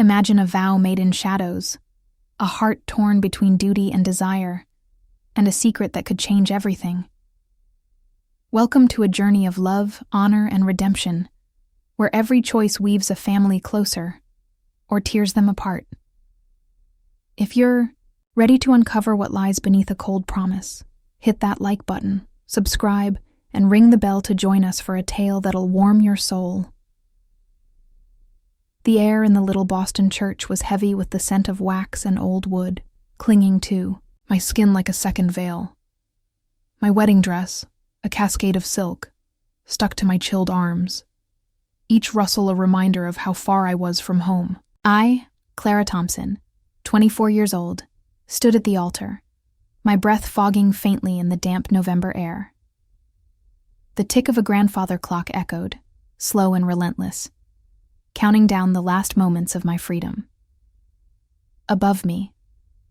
Imagine a vow made in shadows, a heart torn between duty and desire, and a secret that could change everything. Welcome to a journey of love, honor, and redemption, where every choice weaves a family closer or tears them apart. If you're ready to uncover what lies beneath a cold promise, hit that like button, subscribe, and ring the bell to join us for a tale that'll warm your soul. The air in the little Boston church was heavy with the scent of wax and old wood, clinging to my skin like a second veil. My wedding dress, a cascade of silk, stuck to my chilled arms, each rustle a reminder of how far I was from home. I, Clara Thompson, 24 years old, stood at the altar, my breath fogging faintly in the damp November air. The tick of a grandfather clock echoed, slow and relentless, counting down the last moments of my freedom. Above me,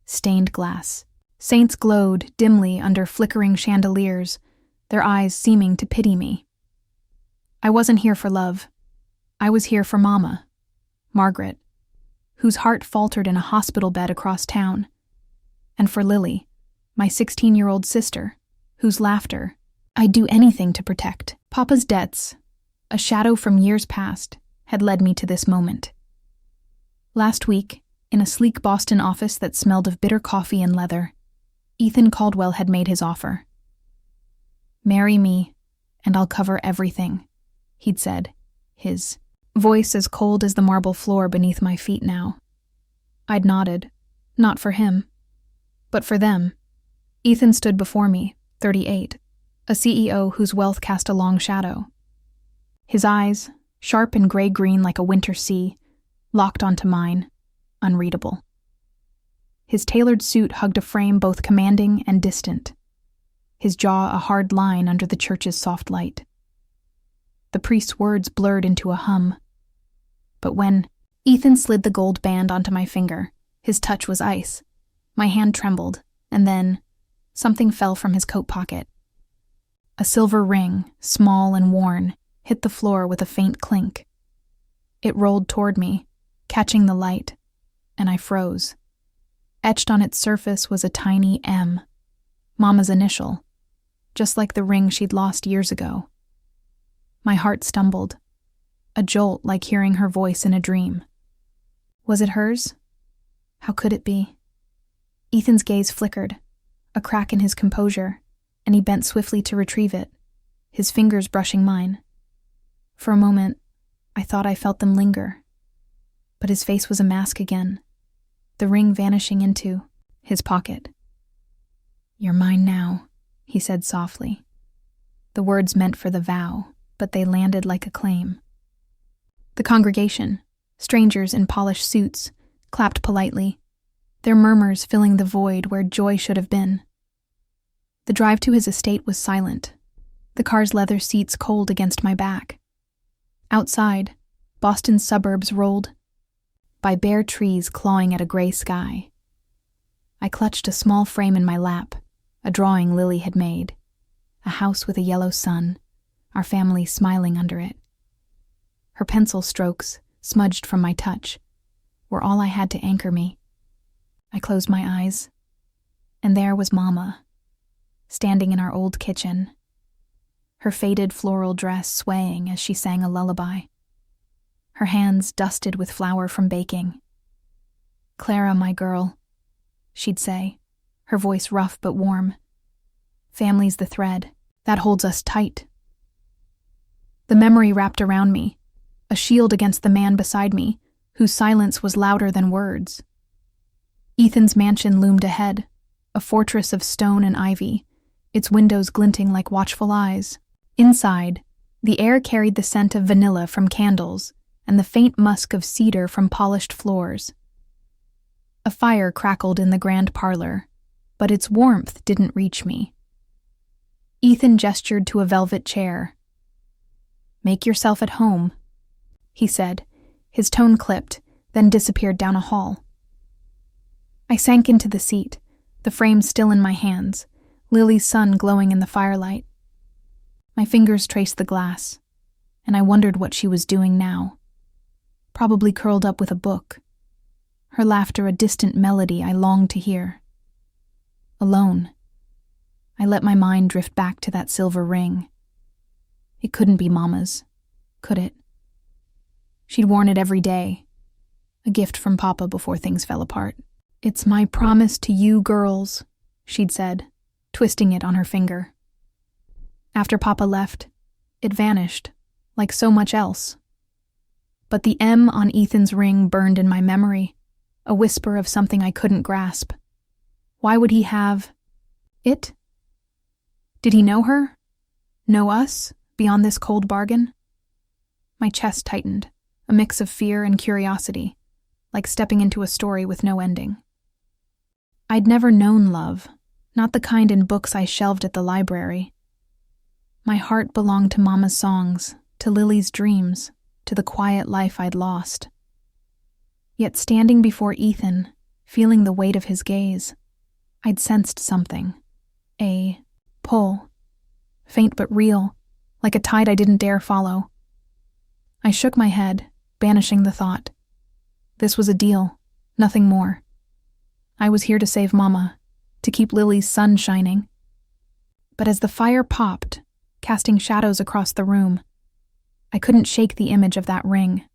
stained glass, saints glowed dimly under flickering chandeliers, their eyes seeming to pity me. I wasn't here for love. I was here for Mama, Margaret, whose heart faltered in a hospital bed across town, and for Lily, my 16-year-old sister, whose laughter I'd do anything to protect. Papa's debts, a shadow from years past, had led me to this moment. Last week, in a sleek Boston office that smelled of bitter coffee and leather, Ethan Caldwell had made his offer. "Marry me, and I'll cover everything," he'd said, his voice as cold as the marble floor beneath my feet now. I'd nodded, not for him, but for them. Ethan stood before me, 38, a CEO whose wealth cast a long shadow. His eyes, sharp and gray-green like a winter sea, locked onto mine, unreadable. His tailored suit hugged a frame both commanding and distant, his jaw a hard line under the church's soft light. The priest's words blurred into a hum. But when Ethan slid the gold band onto my finger, his touch was ice. My hand trembled, and then something fell from his coat pocket. A silver ring, small and worn, hit the floor with a faint clink. It rolled toward me, catching the light, and I froze. Etched on its surface was a tiny M, Mama's initial, just like the ring she'd lost years ago. My heart stumbled, a jolt like hearing her voice in a dream. Was it hers? How could it be? Ethan's gaze flickered, a crack in his composure, and he bent swiftly to retrieve it, his fingers brushing mine. For a moment, I thought I felt them linger. But his face was a mask again, the ring vanishing into his pocket. "You're mine now," he said softly. The words meant for the vow, but they landed like a claim. The congregation, strangers in polished suits, clapped politely, their murmurs filling the void where joy should have been. The drive to his estate was silent, the car's leather seats cold against my back. Outside, Boston's suburbs rolled by bare trees clawing at a gray sky. I clutched a small frame in my lap, a drawing Lily had made, a house with a yellow sun, our family smiling under it. Her pencil strokes, smudged from my touch, were all I had to anchor me. I closed my eyes, and there was Mama, standing in our old kitchen, her faded floral dress swaying as she sang a lullaby, her hands dusted with flour from baking. "Clara, my girl," she'd say, her voice rough but warm. "Family's the thread that holds us tight." The memory wrapped around me, a shield against the man beside me, whose silence was louder than words. Ethan's mansion loomed ahead, a fortress of stone and ivy, its windows glinting like watchful eyes. Inside, the air carried the scent of vanilla from candles and the faint musk of cedar from polished floors. A fire crackled in the grand parlor, but its warmth didn't reach me. Ethan gestured to a velvet chair. "Make yourself at home," he said, his tone clipped, then disappeared down a hall. I sank into the seat, the frame still in my hands, Lily's sun glowing in the firelight. My fingers traced the glass, and I wondered what she was doing now. Probably curled up with a book, her laughter a distant melody I longed to hear. Alone, I let my mind drift back to that silver ring. It couldn't be Mama's, could it? She'd worn it every day, a gift from Papa before things fell apart. "It's my promise to you girls," she'd said, twisting it on her finger. After Papa left, it vanished, like so much else. But the M on Ethan's ring burned in my memory, a whisper of something I couldn't grasp. Why would he have it? Did he know her? Know us, beyond this cold bargain? My chest tightened, a mix of fear and curiosity, like stepping into a story with no ending. I'd never known love, not the kind in books I shelved at the library. My heart belonged to Mama's songs, to Lily's dreams, to the quiet life I'd lost. Yet standing before Ethan, feeling the weight of his gaze, I'd sensed something. A pull. Faint but real, like a tide I didn't dare follow. I shook my head, banishing the thought. This was a deal, nothing more. I was here to save Mama, to keep Lily's sun shining. But as the fire popped, casting shadows across the room, I couldn't shake the image of that ring,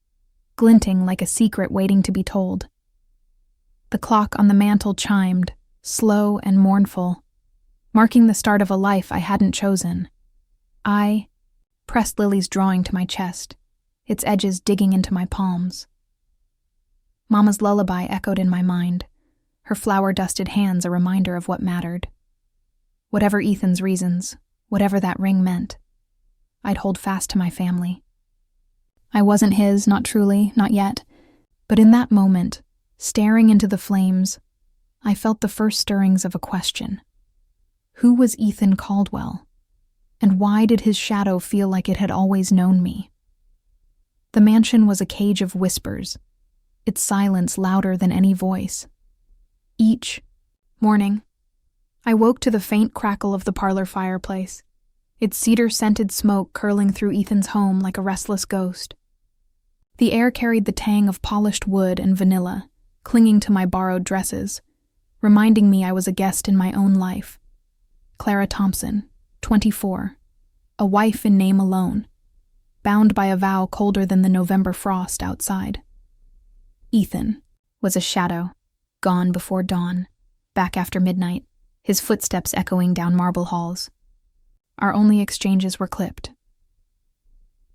glinting like a secret waiting to be told. The clock on the mantel chimed, slow and mournful, marking the start of a life I hadn't chosen. I pressed Lily's drawing to my chest, its edges digging into my palms. Mama's lullaby echoed in my mind, her flower-dusted hands a reminder of what mattered. Whatever Ethan's reasons, whatever that ring meant, I'd hold fast to my family. I wasn't his, not truly, not yet, but in that moment, staring into the flames, I felt the first stirrings of a question. Who was Ethan Caldwell? And why did his shadow feel like it had always known me? The mansion was a cage of whispers, its silence louder than any voice. Each morning, I woke to the faint crackle of the parlor fireplace, its cedar-scented smoke curling through Ethan's home like a restless ghost. The air carried the tang of polished wood and vanilla, clinging to my borrowed dresses, reminding me I was a guest in my own life. Clara Thompson, 24, a wife in name alone, bound by a vow colder than the November frost outside. Ethan was a shadow, gone before dawn, back after midnight, his footsteps echoing down marble halls. Our only exchanges were clipped.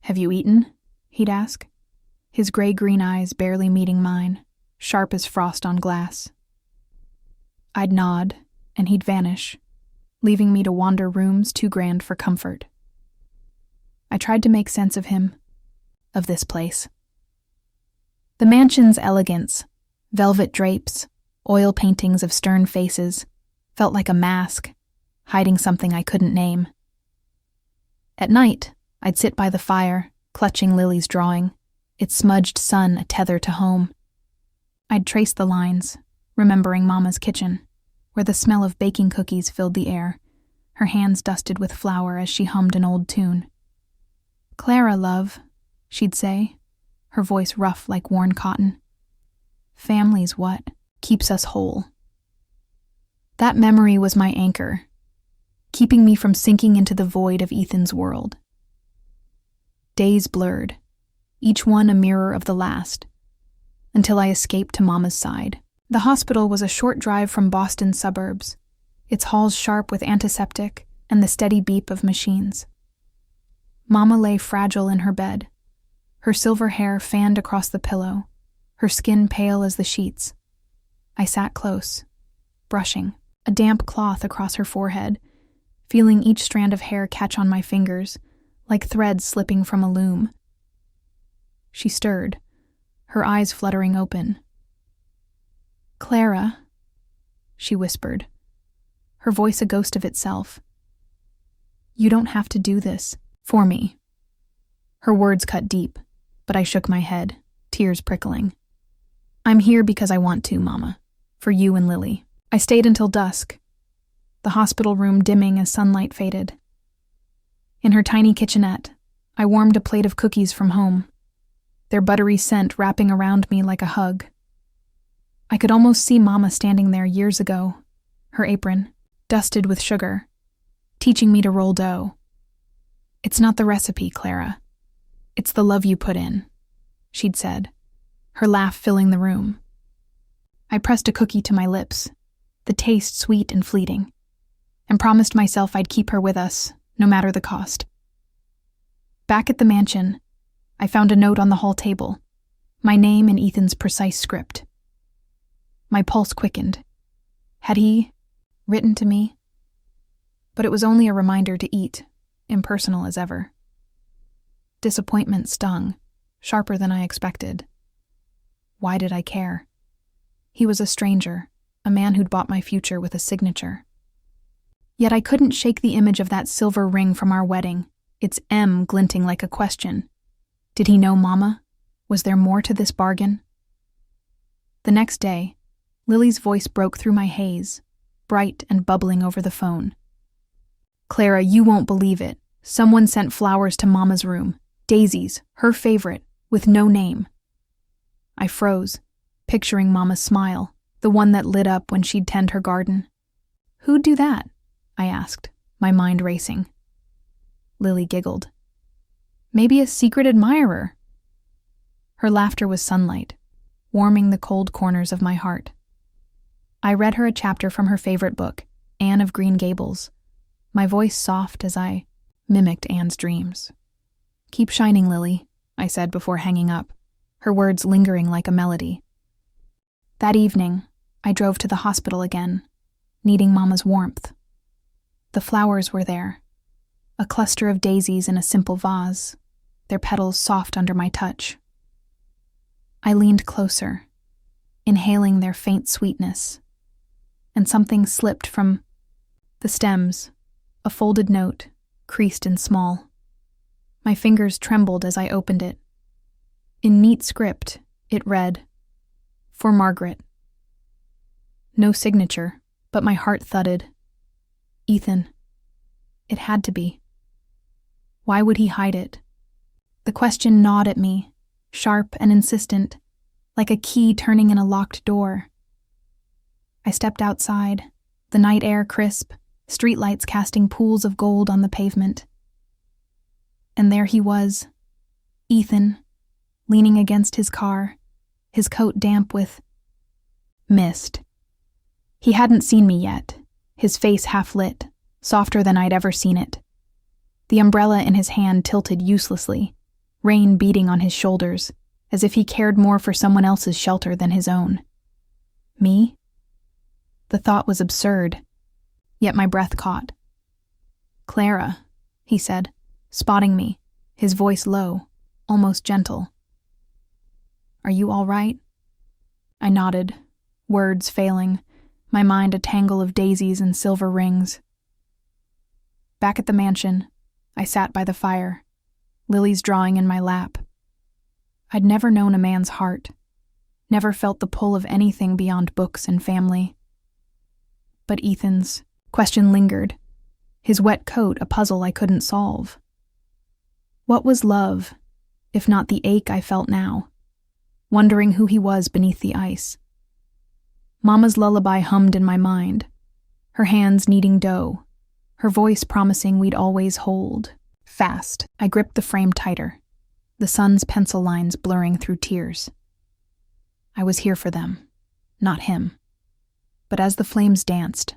"Have you eaten?" he'd ask, his gray-green eyes barely meeting mine, sharp as frost on glass. I'd nod, and he'd vanish, leaving me to wander rooms too grand for comfort. I tried to make sense of him, of this place. The mansion's elegance, velvet drapes, oil paintings of stern faces, felt like a mask, hiding something I couldn't name. At night, I'd sit by the fire, clutching Lily's drawing, its smudged sun a tether to home. I'd trace the lines, remembering Mama's kitchen, where the smell of baking cookies filled the air, her hands dusted with flour as she hummed an old tune. "Clara, love," she'd say, her voice rough like worn cotton. "Family's what keeps us whole." That memory was my anchor, keeping me from sinking into the void of Ethan's world. Days blurred, each one a mirror of the last, until I escaped to Mama's side. The hospital was a short drive from Boston's suburbs, its halls sharp with antiseptic and the steady beep of machines. Mama lay fragile in her bed, her silver hair fanned across the pillow, her skin pale as the sheets. I sat close, brushing, a damp cloth across her forehead, feeling each strand of hair catch on my fingers, like threads slipping from a loom. She stirred, her eyes fluttering open. "Clara," she whispered, her voice a ghost of itself. "You don't have to do this for me." Her words cut deep, but I shook my head, tears prickling. "I'm here because I want to, Mama, for you and Lily." I stayed until dusk, the hospital room dimming as sunlight faded. In her tiny kitchenette, I warmed a plate of cookies from home, their buttery scent wrapping around me like a hug. I could almost see Mama standing there years ago, her apron, dusted with sugar, teaching me to roll dough. "It's not the recipe, Clara. It's the love you put in," she'd said, her laugh filling the room. I pressed a cookie to my lips, the taste sweet and fleeting, and promised myself I'd keep her with us, no matter the cost. Back at the mansion, I found a note on the hall table, my name in Ethan's precise script. My pulse quickened. Had he written to me? But it was only a reminder to eat, impersonal as ever. Disappointment stung, sharper than I expected. Why did I care? He was a stranger, a man who'd bought my future with a signature. Yet I couldn't shake the image of that silver ring from our wedding, its M glinting like a question. Did he know Mama? Was there more to this bargain? The next day, Lily's voice broke through my haze, bright and bubbling over the phone. "Clara, you won't believe it. Someone sent flowers to Mama's room. Daisies, her favorite, with no name." I froze, picturing Mama's smile, the one that lit up when she'd tend her garden. "Who'd do that?" I asked, my mind racing. Lily giggled. "Maybe a secret admirer." Her laughter was sunlight, warming the cold corners of my heart. I read her a chapter from her favorite book, Anne of Green Gables, my voice soft as I mimicked Anne's dreams. "Keep shining, Lily," I said before hanging up, her words lingering like a melody. That evening, I drove to the hospital again, needing Mama's warmth. The flowers were there, a cluster of daisies in a simple vase, their petals soft under my touch. I leaned closer, inhaling their faint sweetness, and something slipped from the stems, a folded note, creased and small. My fingers trembled as I opened it. In neat script, it read, "For Margaret." No signature, but my heart thudded. Ethan. It had to be. Why would he hide it? The question gnawed at me, sharp and insistent, like a key turning in a locked door. I stepped outside, the night air crisp, streetlights casting pools of gold on the pavement. And there he was, Ethan, leaning against his car, his coat damp with mist. He hadn't seen me yet, his face half lit, softer than I'd ever seen it. The umbrella in his hand tilted uselessly, rain beating on his shoulders, as if he cared more for someone else's shelter than his own. Me? The thought was absurd, yet my breath caught. "Clara," he said, spotting me, his voice low, almost gentle. "Are you all right?" I nodded, words failing, my mind a tangle of daisies and silver rings. Back at the mansion, I sat by the fire, Lily's drawing in my lap. I'd never known a man's heart, never felt the pull of anything beyond books and family. But Ethan's question lingered, his wet coat a puzzle I couldn't solve. What was love, if not the ache I felt now, wondering who he was beneath the ice? Mama's lullaby hummed in my mind, her hands kneading dough, her voice promising we'd always hold. Fast, I gripped the frame tighter, the sun's pencil lines blurring through tears. I was here for them, not him. But as the flames danced,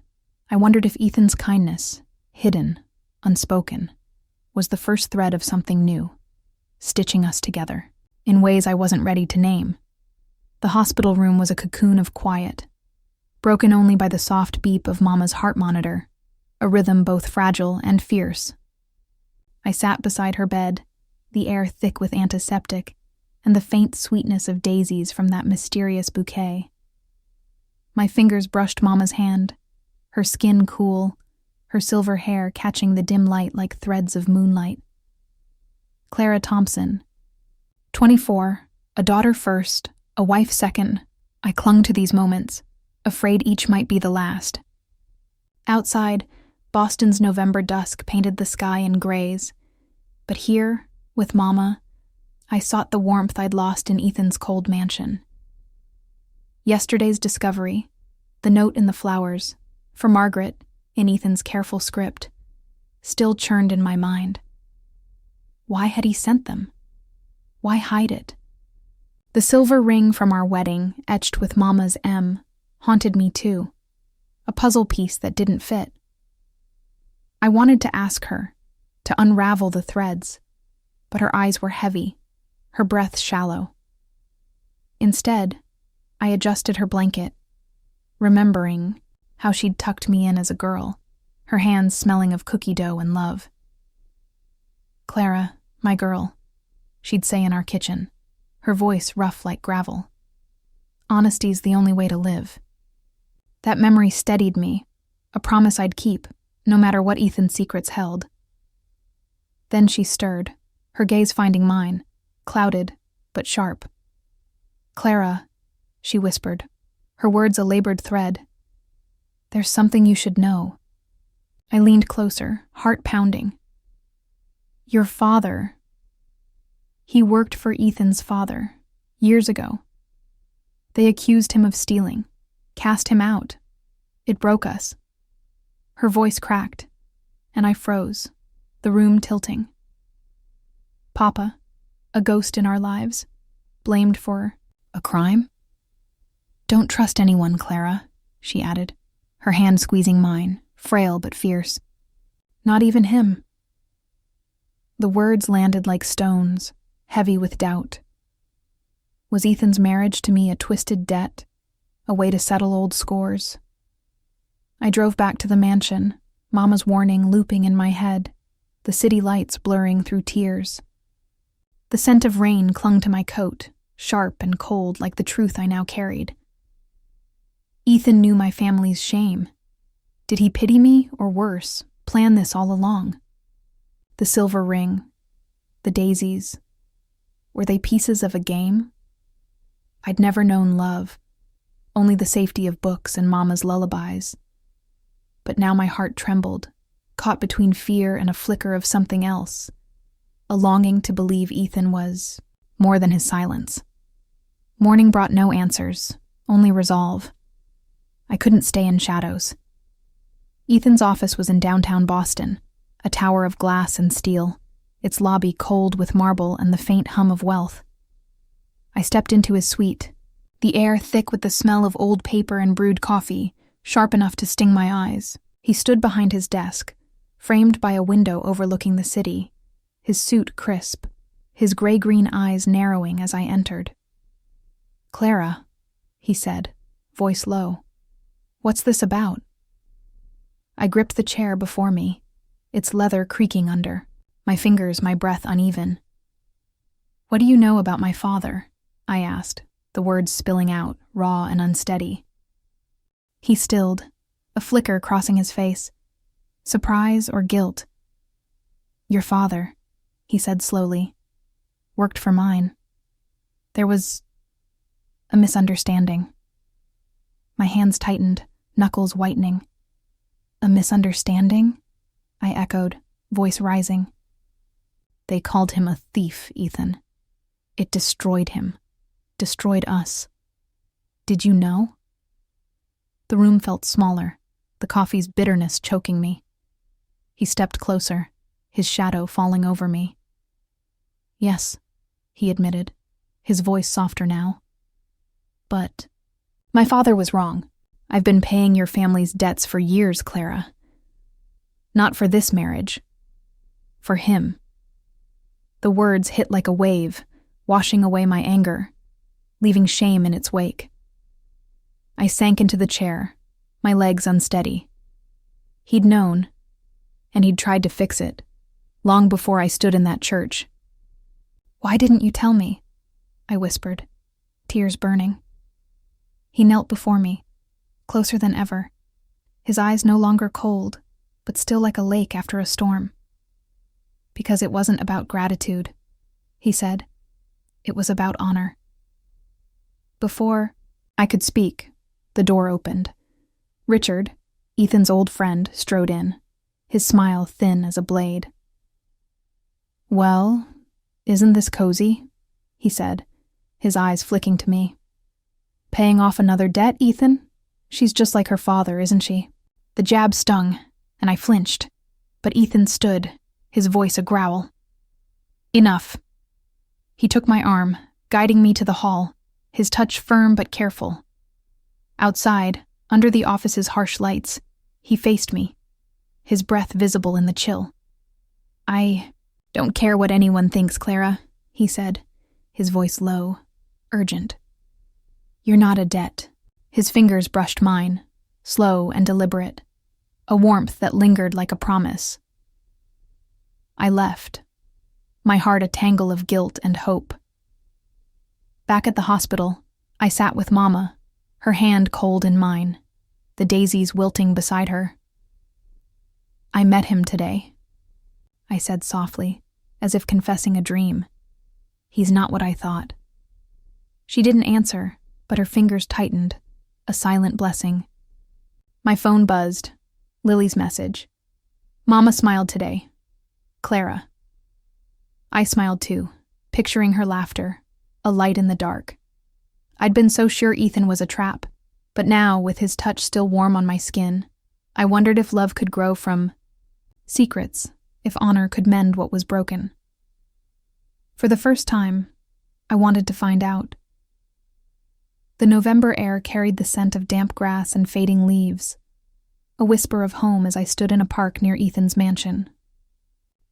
I wondered if Ethan's kindness, hidden, unspoken, was the first thread of something new, stitching us together, in ways I wasn't ready to name. The hospital room was a cocoon of quiet, broken only by the soft beep of Mama's heart monitor, a rhythm both fragile and fierce. I sat beside her bed, the air thick with antiseptic, and the faint sweetness of daisies from that mysterious bouquet. My fingers brushed Mama's hand, her skin cool, her silver hair catching the dim light like threads of moonlight. Clara Thompson. 24, a daughter first, a wife second. I clung to these moments, afraid each might be the last. Outside, Boston's November dusk painted the sky in grays, but here, with Mama, I sought the warmth I'd lost in Ethan's cold mansion. Yesterday's discovery, the note in the flowers, for Margaret, in Ethan's careful script, still churned in my mind. Why had he sent them? Why hide it? The silver ring from our wedding, etched with Mama's M, haunted me too, a puzzle piece that didn't fit. I wanted to ask her, to unravel the threads, but her eyes were heavy, her breath shallow. Instead, I adjusted her blanket, remembering how she'd tucked me in as a girl, her hands smelling of cookie dough and love. "Clara, my girl," she'd say in our kitchen, her voice rough like gravel. "Honesty's the only way to live." That memory steadied me, a promise I'd keep, no matter what Ethan's secrets held. Then she stirred, her gaze finding mine, clouded but sharp. "Clara," she whispered, her words a labored thread. "There's something you should know." I leaned closer, heart pounding. "Your father. He worked for Ethan's father, years ago. They accused him of stealing, cast him out. It broke us." Her voice cracked, and I froze, the room tilting. "Papa, a ghost in our lives, blamed for a crime?" "Don't trust anyone, Clara," she added, her hand squeezing mine, frail but fierce. "Not even him." The words landed like stones, heavy with doubt. Was Ethan's marriage to me a twisted debt, a way to settle old scores? I drove back to the mansion, Mama's warning looping in my head, the city lights blurring through tears. The scent of rain clung to my coat, sharp and cold like the truth I now carried. Ethan knew my family's shame. Did he pity me, or worse, plan this all along? The silver ring, the daisies, were they pieces of a game? I'd never known love, only the safety of books and Mama's lullabies. But now my heart trembled, caught between fear and a flicker of something else, a longing to believe Ethan was more than his silence. Morning brought no answers, only resolve. I couldn't stay in shadows. Ethan's office was in downtown Boston, a tower of glass and steel, its lobby cold with marble and the faint hum of wealth. I stepped into his suite, the air thick with the smell of old paper and brewed coffee, sharp enough to sting my eyes. He stood behind his desk, framed by a window overlooking the city, his suit crisp, his gray-green eyes narrowing as I entered. "Clara," he said, voice low. "What's this about?" I gripped the chair before me, its leather creaking under, my fingers, my breath uneven. "What do you know about my father?" I asked, the words spilling out, raw and unsteady. He stilled, a flicker crossing his face. Surprise or guilt? "Your father," he said slowly, "worked for mine. There was a misunderstanding." My hands tightened, knuckles whitening. "A misunderstanding?" I echoed, voice rising. "They called him a thief, Ethan. It destroyed him. Destroyed us. Did you know?" The room felt smaller, the coffee's bitterness choking me. He stepped closer, his shadow falling over me. "Yes," he admitted, his voice softer now. "But my father was wrong. I've been paying your family's debts for years, Clara. Not for this marriage. For him." The words hit like a wave, washing away my anger, leaving shame in its wake. I sank into the chair, my legs unsteady. He'd known, and he'd tried to fix it, long before I stood in that church. "Why didn't you tell me?" I whispered, tears burning. He knelt before me, closer than ever, his eyes no longer cold, but still like a lake after a storm. "Because it wasn't about gratitude," he said. "It was about honor." Before I could speak, the door opened. Richard, Ethan's old friend, strode in, his smile thin as a blade. "Well, isn't this cozy?" he said, his eyes flicking to me. Paying off another debt, Ethan? She's just like her father, isn't she? The jab stung, and I flinched. But Ethan stood, his voice a growl. Enough. He took my arm, guiding me to the hall, his touch firm but careful. Outside, under the office's harsh lights, he faced me, his breath visible in the chill. I don't care what anyone thinks, Clara, he said, his voice low, urgent. You're not a debt. His fingers brushed mine, slow and deliberate, a warmth that lingered like a promise. I left, my heart a tangle of guilt and hope. Back at the hospital, I sat with Mama, her hand cold in mine, the daisies wilting beside her. I met him today, I said softly, as if confessing a dream. He's not what I thought. She didn't answer, but her fingers tightened, a silent blessing. My phone buzzed. Lily's message. Mama smiled today. Clara. I smiled too, picturing her laughter, a light in the dark. I'd been so sure Ethan was a trap, but now, with his touch still warm on my skin, I wondered if love could grow from secrets, if honor could mend what was broken. For the first time, I wanted to find out. The November air carried the scent of damp grass and fading leaves, a whisper of home as I stood in a park near Ethan's mansion.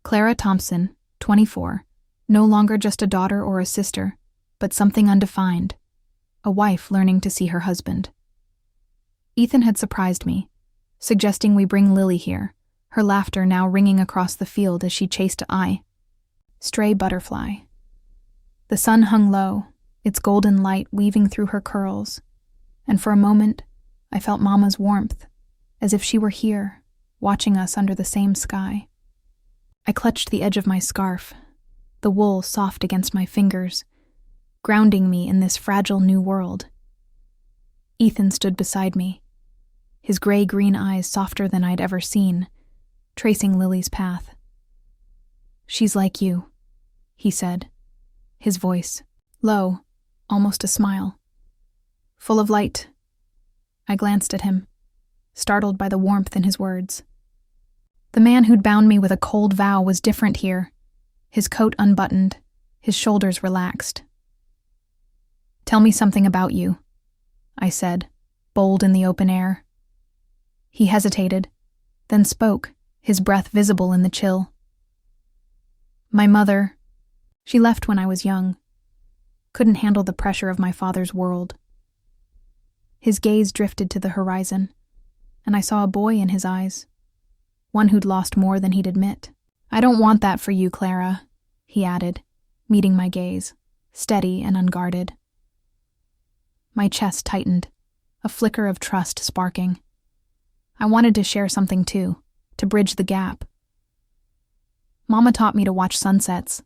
Clara Thompson, 24, no longer just a daughter or a sister, but something undefined, a wife learning to see her husband. Ethan had surprised me, suggesting we bring Lily here, her laughter now ringing across the field as she chased a stray butterfly. The sun hung low, its golden light weaving through her curls, and for a moment I felt Mama's warmth, as if she were here, watching us under the same sky. I clutched the edge of my scarf, the wool soft against my fingers, grounding me in this fragile new world. Ethan stood beside me, his gray-green eyes softer than I'd ever seen, tracing Lily's path. She's like you, he said, his voice low, almost a smile. Full of light. I glanced at him, startled by the warmth in his words. The man who'd bound me with a cold vow was different here, his coat unbuttoned, his shoulders relaxed. Tell me something about you, I said, bold in the open air. He hesitated, then spoke, his breath visible in the chill. My mother, she left when I was young. Couldn't handle the pressure of my father's world. His gaze drifted to the horizon, and I saw a boy in his eyes, one who'd lost more than he'd admit. I don't want that for you, Clara, he added, meeting my gaze, steady and unguarded. My chest tightened, a flicker of trust sparking. I wanted to share something too, to bridge the gap. Mama taught me to watch sunsets,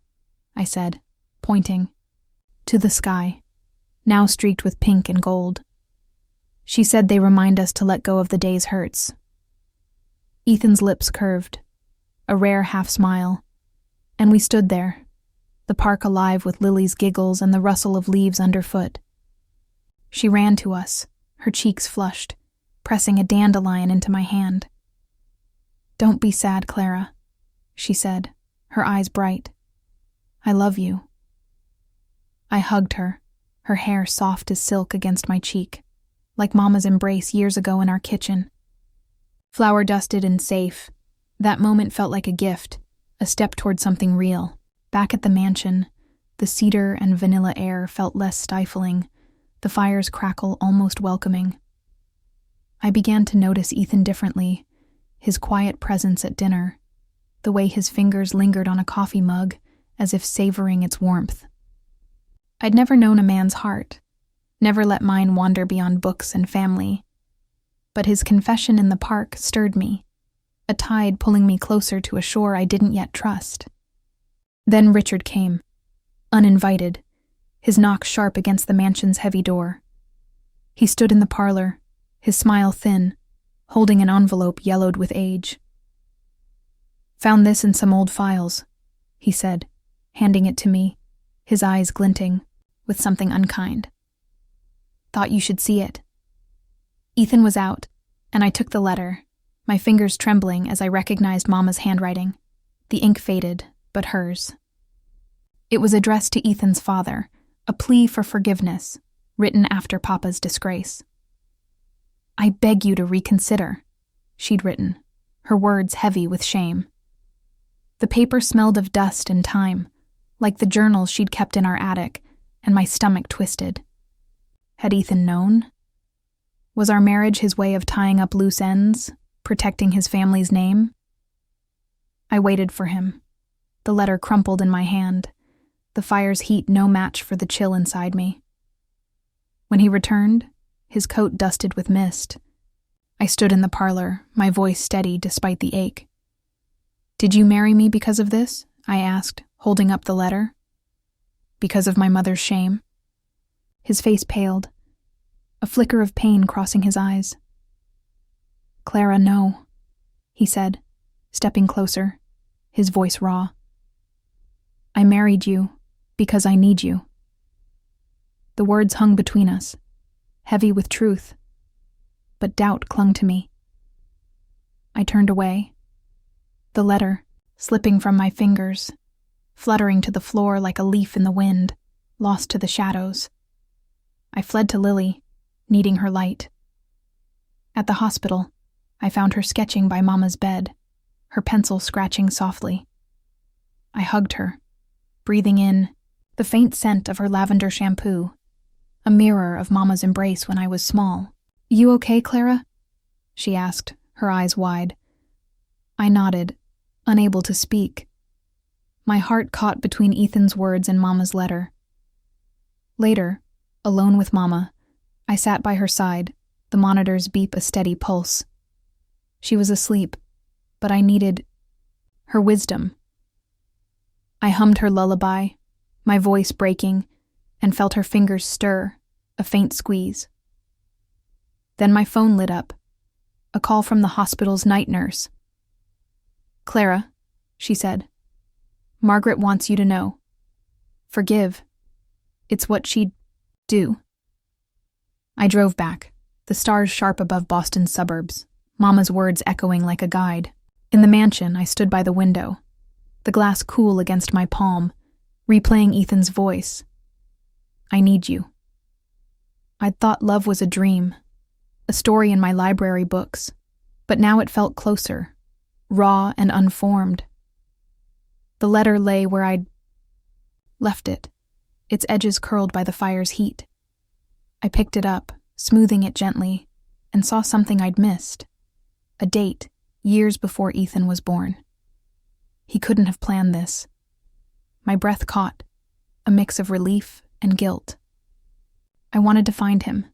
I said, pointing to the sky, now streaked with pink and gold. She said they remind us to let go of the day's hurts. Ethan's lips curved, a rare half-smile, and we stood there, the park alive with Lily's giggles and the rustle of leaves underfoot. She ran to us, her cheeks flushed, pressing a dandelion into my hand. Don't be sad, Clara, she said, her eyes bright. I love you. I hugged her, her hair soft as silk against my cheek, like Mama's embrace years ago in our kitchen. Flower-dusted and safe, that moment felt like a gift, a step toward something real. Back at the mansion, the cedar and vanilla air felt less stifling, the fire's crackle almost welcoming. I began to notice Ethan differently, his quiet presence at dinner, the way his fingers lingered on a coffee mug, as if savoring its warmth. I'd never known a man's heart, never let mine wander beyond books and family. But his confession in the park stirred me, a tide pulling me closer to a shore I didn't yet trust. Then Richard came, uninvited, his knock sharp against the mansion's heavy door. He stood in the parlor, his smile thin, holding an envelope yellowed with age. Found this in some old files, he said, handing it to me, his eyes glinting with something unkind. Thought you should see it." Ethan was out, and I took the letter, my fingers trembling as I recognized Mama's handwriting. The ink faded, but hers. It was addressed to Ethan's father, a plea for forgiveness, written after Papa's disgrace. "I beg you to reconsider," she'd written, her words heavy with shame. The paper smelled of dust and time, like the journals she'd kept in our attic, and my stomach twisted. Had Ethan known? Was our marriage his way of tying up loose ends, protecting his family's name? I waited for him. The letter crumpled in my hand, the fire's heat no match for the chill inside me. When he returned, his coat dusted with mist, I stood in the parlor, my voice steady despite the ache. "Did you marry me because of this?" I asked, holding up the letter. "Because of my mother's shame?" His face paled, a flicker of pain crossing his eyes. "Clara, no," he said, stepping closer, his voice raw. "I married you because I need you." The words hung between us, heavy with truth, but doubt clung to me. I turned away, the letter slipping from my fingers, fluttering to the floor like a leaf in the wind, lost to the shadows. I fled to Lily, needing her light. At the hospital, I found her sketching by Mama's bed, her pencil scratching softly. I hugged her, breathing in the faint scent of her lavender shampoo, a mirror of Mama's embrace when I was small. "You okay, Clara?" she asked, her eyes wide. I nodded, unable to speak. My heart caught between Ethan's words and Mama's letter. Later, alone with Mama, I sat by her side, the monitors beep a steady pulse. She was asleep, but I needed her wisdom. I hummed her lullaby, my voice breaking, and felt her fingers stir, a faint squeeze. Then my phone lit up, a call from the hospital's night nurse. "Clara," she said, "Margaret wants you to know. Forgive. It's what she'd do." I drove back, the stars sharp above Boston's suburbs, Mama's words echoing like a guide. In the mansion, I stood by the window, the glass cool against my palm, replaying Ethan's voice. "I need you." I'd thought love was a dream, a story in my library books, but now it felt closer, raw and unformed. The letter lay where I'd left it, its edges curled by the fire's heat. I picked it up, smoothing it gently, and saw something I'd missed. A date, years before Ethan was born. He couldn't have planned this. My breath caught, a mix of relief and guilt. I wanted to find him,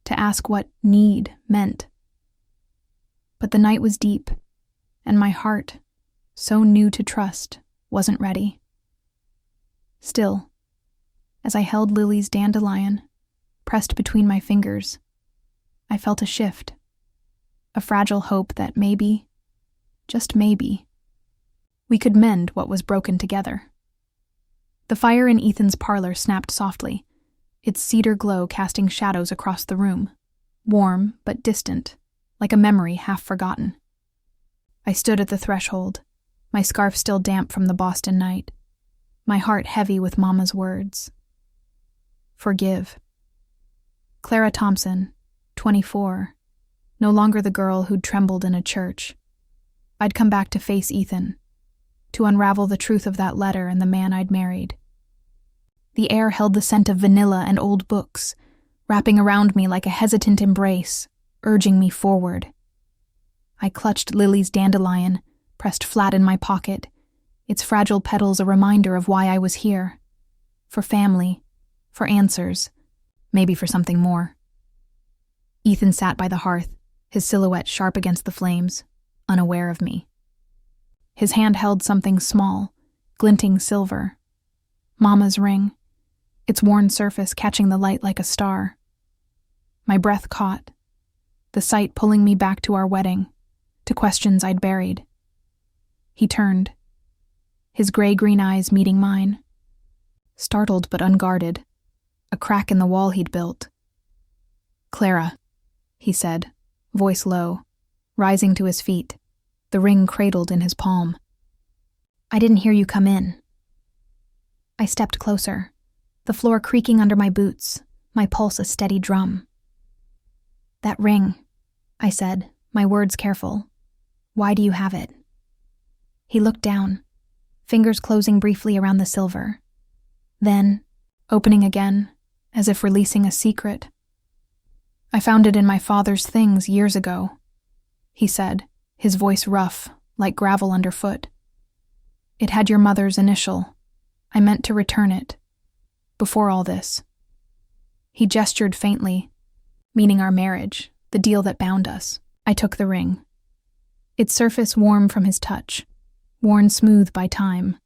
to ask what need meant. But the night was deep, and my heart, so new to trust, wasn't ready. Still, as I held Lily's dandelion, pressed between my fingers, I felt a shift, a fragile hope that maybe, just maybe, we could mend what was broken together. The fire in Ethan's parlor snapped softly, its cedar glow casting shadows across the room, warm but distant, like a memory half forgotten. I stood at the threshold, my scarf still damp from the Boston night, my heart heavy with Mama's words. Forgive. Clara Thompson, 24, no longer the girl who'd trembled in a church. I'd come back to face Ethan, to unravel the truth of that letter and the man I'd married. The air held the scent of vanilla and old books, wrapping around me like a hesitant embrace, urging me forward. I clutched Lily's dandelion, pressed flat in my pocket, its fragile petals a reminder of why I was here. For family, for answers, maybe for something more. Ethan sat by the hearth, his silhouette sharp against the flames, unaware of me. His hand held something small, glinting silver. Mama's ring, its worn surface catching the light like a star. My breath caught, the sight pulling me back to our wedding, to questions I'd buried. He turned, his gray-green eyes meeting mine. Startled but unguarded, a crack in the wall he'd built, Clara, he said, voice low, rising to his feet, the ring cradled in his palm. I didn't hear you come in. I stepped closer, the floor creaking under my boots, my pulse a steady drum. That ring, I said, my words careful. Why do you have it? He looked down, fingers closing briefly around the silver. Then, opening again, as if releasing a secret. I found it in my father's things years ago, he said, his voice rough, like gravel underfoot. It had your mother's initial. I meant to return it. Before all this. He gestured faintly, meaning our marriage, the deal that bound us. I took the ring. Its surface warm from his touch, worn smooth by time,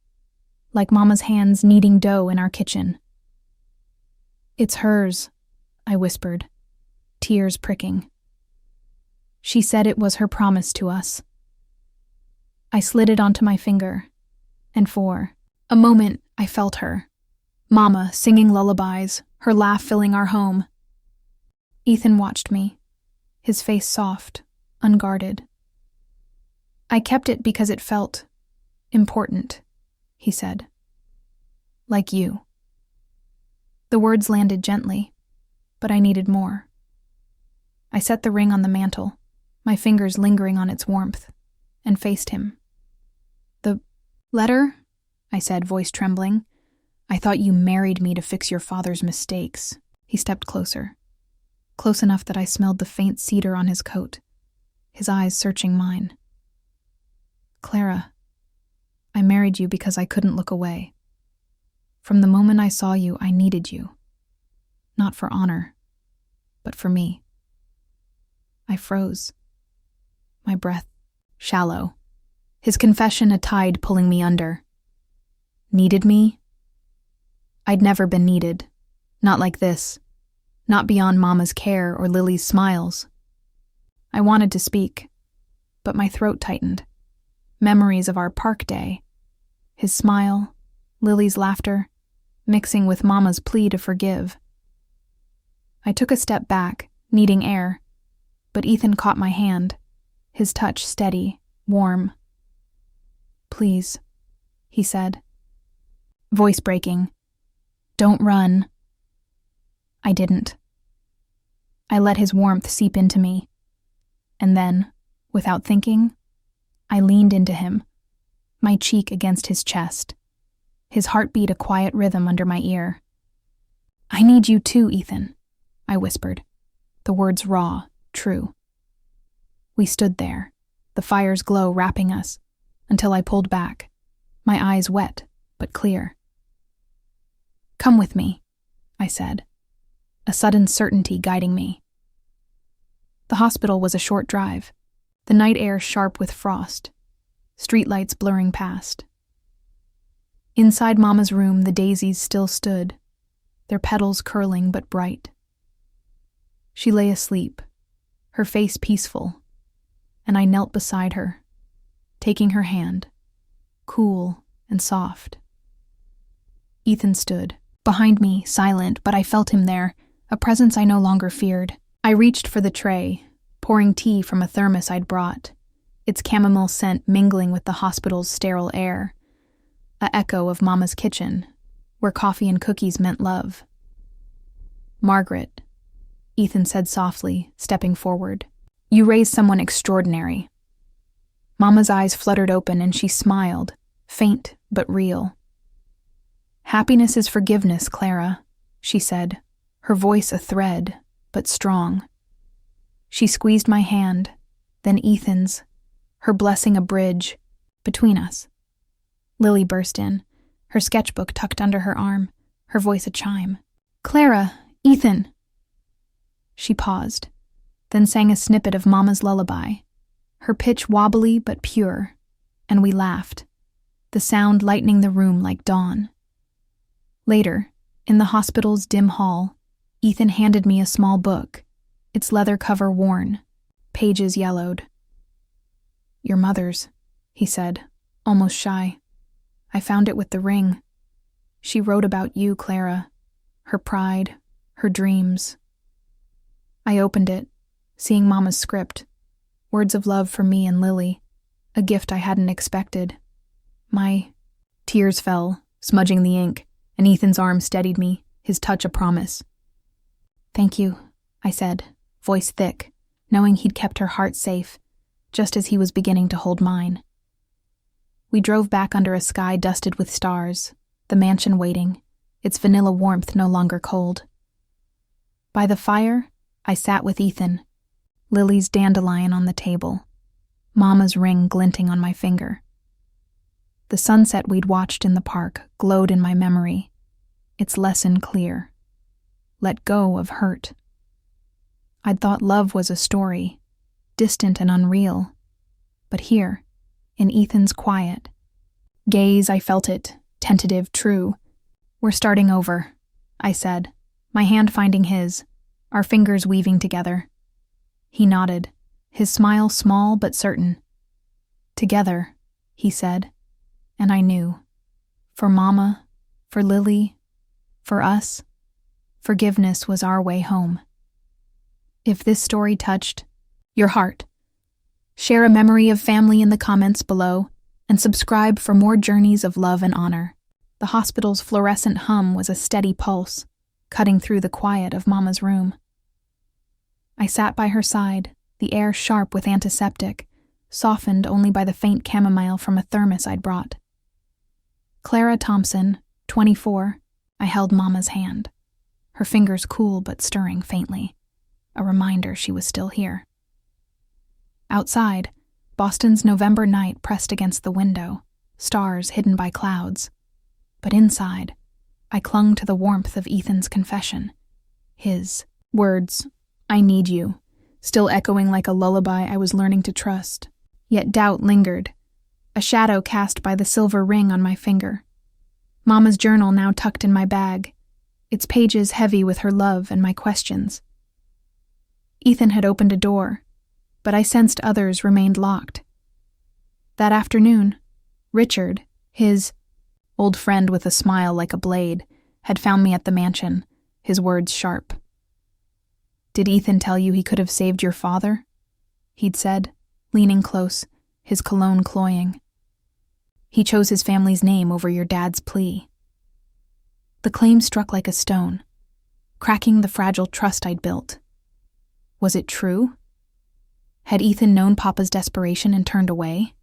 like Mama's hands kneading dough in our kitchen. It's hers, I whispered, tears pricking. She said it was her promise to us. I slid it onto my finger, and for a moment I felt her. Mama singing lullabies, her laugh filling our home. Ethan watched me, his face soft, unguarded. I kept it because it felt important, he said. Like you. The words landed gently, but I needed more. I set the ring on the mantel, my fingers lingering on its warmth, and faced him. The letter? I said, voice trembling. I thought you married me to fix your father's mistakes. He stepped closer, close enough that I smelled the faint cedar on his coat, his eyes searching mine. Clara, I married you because I couldn't look away. From the moment I saw you, I needed you. Not for honor, but for me. I froze. My breath shallow. His confession a tide pulling me under. Needed me? I'd never been needed. Not like this. Not beyond Mama's care or Lily's smiles. I wanted to speak, but my throat tightened. Memories of our park day. His smile, Lily's laughter, mixing with Mama's plea to forgive. I took a step back, needing air, but Ethan caught my hand, his touch steady, warm. Please, he said. Voice breaking. Don't run. I didn't. I let his warmth seep into me. And then, without thinking, I leaned into him, my cheek against his chest, his heartbeat a quiet rhythm under my ear. I need you too, Ethan, I whispered, the words raw, true. We stood there, the fire's glow wrapping us, until I pulled back, my eyes wet but clear. Come with me, I said, a sudden certainty guiding me. The hospital was a short drive, the night air sharp with frost, streetlights blurring past. Inside Mama's room, the daisies still stood, their petals curling but bright. She lay asleep, her face peaceful, and I knelt beside her, taking her hand, cool and soft. Ethan stood, behind me, silent, but I felt him there, a presence I no longer feared. I reached for the tray, pouring tea from a thermos I'd brought, its chamomile scent mingling with the hospital's sterile air, a echo of Mama's kitchen, where coffee and cookies meant love. Margaret, Ethan said softly, stepping forward, you raised someone extraordinary. Mama's eyes fluttered open and she smiled, faint but real. Happiness is forgiveness, Clara, she said, her voice a thread, but strong. She squeezed my hand, then Ethan's, her blessing a bridge between us. Lily burst in, her sketchbook tucked under her arm, her voice a chime. Clara, Ethan. She paused, then sang a snippet of Mama's lullaby, her pitch wobbly but pure, and we laughed, the sound lightening the room like dawn. Later, in the hospital's dim hall, Ethan handed me a small book, its leather cover worn, pages yellowed. Your mother's, he said, almost shy. I found it with the ring. She wrote about you, Clara, her pride, her dreams. I opened it, seeing Mama's script. Words of love for me and Lily. A gift I hadn't expected. My tears fell, smudging the ink, and Ethan's arm steadied me, his touch a promise. "Thank you," I said, voice thick, knowing he'd kept her heart safe, just as he was beginning to hold mine. We drove back under a sky dusted with stars, the mansion waiting, its vanilla warmth no longer cold. By the fire, I sat with Ethan, Lily's dandelion on the table, Mama's ring glinting on my finger. The sunset we'd watched in the park glowed in my memory, its lesson clear. Let go of hurt. I'd thought love was a story, distant and unreal, but here, in Ethan's quiet gaze, I felt it, tentative, true. "We're starting over," I said, my hand finding his, our fingers weaving together. He nodded, his smile small but certain. "Together," he said, and I knew. For Mama, for Lily, for us, forgiveness was our way home. If this story touched your heart, share a memory of family in the comments below and subscribe for more journeys of love and honor. The hospital's fluorescent hum was a steady pulse, cutting through the quiet of Mama's room. I sat by her side, the air sharp with antiseptic, softened only by the faint chamomile from a thermos I'd brought. Clara Thompson, 24, I held Mama's hand, her fingers cool but stirring faintly, a reminder she was still here. Outside, Boston's November night pressed against the window, stars hidden by clouds. But inside, I clung to the warmth of Ethan's confession. His words, "I need you," still echoing like a lullaby I was learning to trust. Yet doubt lingered, a shadow cast by the silver ring on my finger. Mama's journal now tucked in my bag, its pages heavy with her love and my questions. Ethan had opened a door, but I sensed others remained locked. That afternoon, Richard, his old friend with a smile like a blade, had found me at the mansion, his words sharp. "Did Ethan tell you he could have saved your father?" he'd said, leaning close, his cologne cloying. "He chose his family's name over your dad's plea." The claim struck like a stone, cracking the fragile trust I'd built. Was it true? Had Ethan known Papa's desperation and turned away?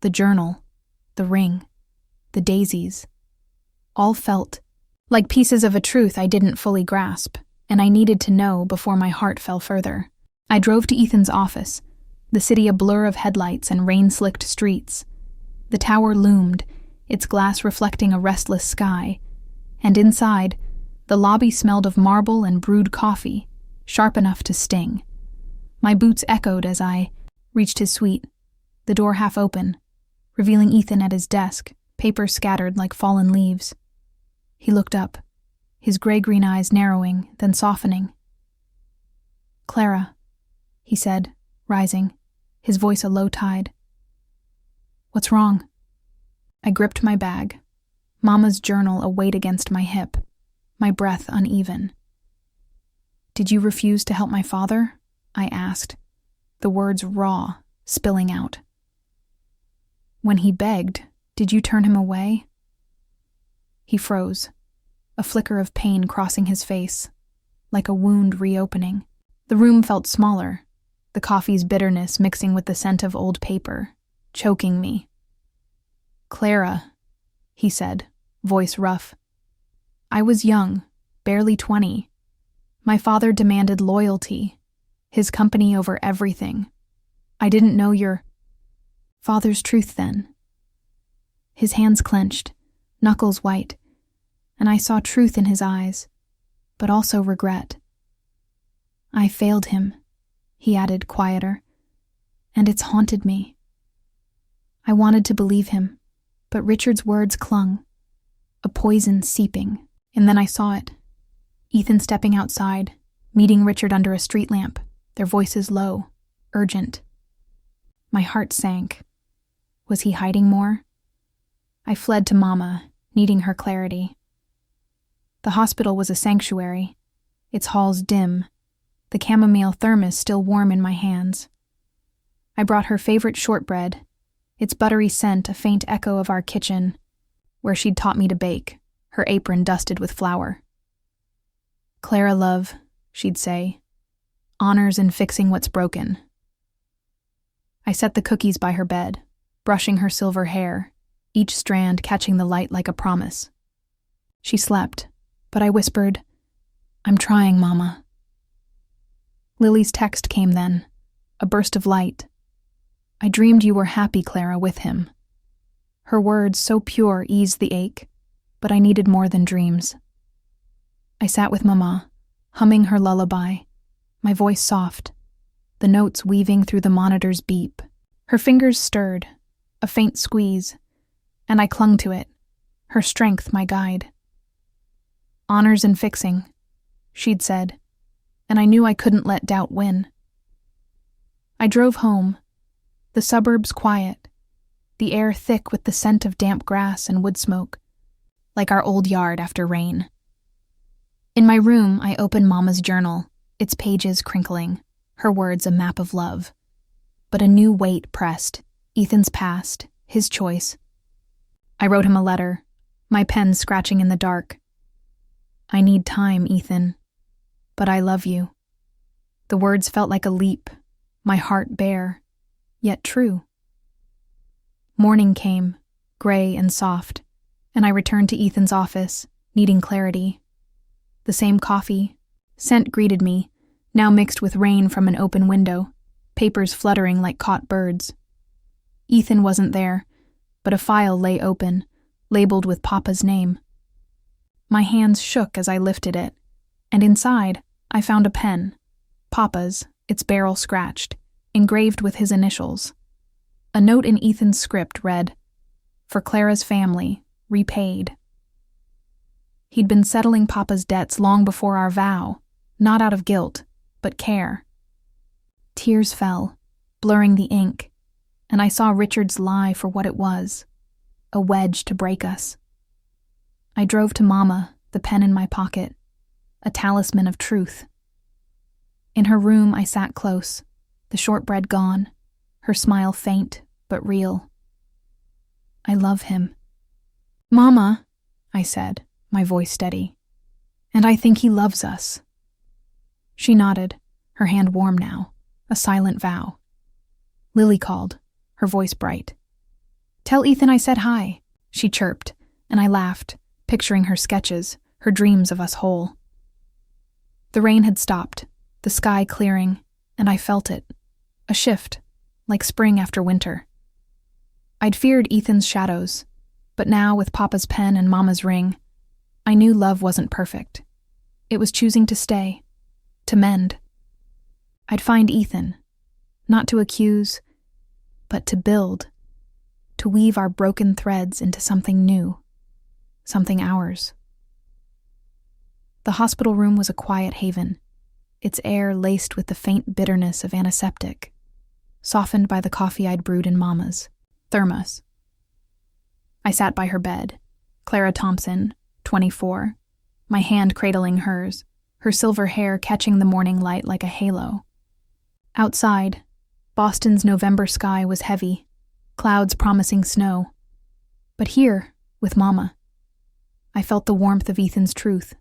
The journal, the ring, the daisies, all felt like pieces of a truth I didn't fully grasp, and I needed to know before my heart fell further. I drove to Ethan's office, the city a blur of headlights and rain-slicked streets. The tower loomed, its glass reflecting a restless sky, and inside, the lobby smelled of marble and brewed coffee, sharp enough to sting. My boots echoed as I reached his suite, the door half open, revealing Ethan at his desk, papers scattered like fallen leaves. He looked up, his gray-green eyes narrowing, then softening. "Clara," he said, rising, his voice a low tide. "What's wrong?" I gripped my bag, Mama's journal a weight against my hip, my breath uneven. "Did you refuse to help my father?" I asked, the words raw, spilling out. "When he begged, did you turn him away?" He froze, a flicker of pain crossing his face, like a wound reopening. The room felt smaller, the coffee's bitterness mixing with the scent of old paper, choking me. "Clara," he said, voice rough. "I was young, barely 20. My father demanded loyalty, his company over everything. I didn't know your father's truth then." His hands clenched, knuckles white, and I saw truth in his eyes, but also regret. "I failed him," he added, quieter, "and it's haunted me. I wanted to believe him, but Richard's words clung, a poison seeping, and then I saw it. Ethan stepping outside, meeting Richard under a street lamp, their voices low, urgent. My heart sank. Was he hiding more? I fled to Mama, needing her clarity. The hospital was a sanctuary, its halls dim, the chamomile thermos still warm in my hands. I brought her favorite shortbread, its buttery scent a faint echo of our kitchen, where she'd taught me to bake, her apron dusted with flour. "Clara, love," she'd say, "honors in fixing what's broken." I set the cookies by her bed, brushing her silver hair, each strand catching the light like a promise. She slept, but I whispered, "I'm trying, Mama." Lily's text came then, a burst of light. "I dreamed you were happy, Clara, with him." Her words, so pure, eased the ache, but I needed more than dreams. I sat with Mama, humming her lullaby, my voice soft, the notes weaving through the monitor's beep. Her fingers stirred, a faint squeeze, and I clung to it, her strength my guide. "Honors in fixing," she'd said, and I knew I couldn't let doubt win. I drove home, the suburbs quiet, the air thick with the scent of damp grass and wood smoke, like our old yard after rain. In my room, I opened Mama's journal, its pages crinkling, her words a map of love. But a new weight pressed, Ethan's past, his choice. I wrote him a letter, my pen scratching in the dark. "I need time, Ethan, but I love you." The words felt like a leap, my heart bare, yet true. Morning came, gray and soft, and I returned to Ethan's office, needing clarity. The same coffee, scent greeted me, now mixed with rain from an open window, papers fluttering like caught birds. Ethan wasn't there, but a file lay open, labeled with Papa's name. My hands shook as I lifted it, and inside I found a pen, Papa's, its barrel scratched, engraved with his initials. A note in Ethan's script read, "For Clara's family, repaid." He'd been settling Papa's debts long before our vow, not out of guilt, but care. Tears fell, blurring the ink, and I saw Richard's lie for what it was, a wedge to break us. I drove to Mama, the pen in my pocket, a talisman of truth. In her room I sat close, the shortbread gone, her smile faint but real. "I love him." "Mama," I said, my voice steady, "and I think he loves us." She nodded, her hand warm now, a silent vow. Lily called, her voice bright. "Tell Ethan I said hi," she chirped, and I laughed, picturing her sketches, her dreams of us whole. The rain had stopped, the sky clearing, and I felt it, a shift, like spring after winter. I'd feared Ethan's shadows, but now with Papa's pen and Mama's ring, I knew love wasn't perfect. It was choosing to stay, to mend. I'd find Ethan, not to accuse, but to build, to weave our broken threads into something new, something ours. The hospital room was a quiet haven, its air laced with the faint bitterness of antiseptic, softened by the coffee I'd brewed in Mama's thermos. I sat by her bed, Clara Thompson, 24, my hand cradling hers, her silver hair catching the morning light like a halo. Outside, Boston's November sky was heavy, clouds promising snow. But here, with Mama, I felt the warmth of Ethan's truth,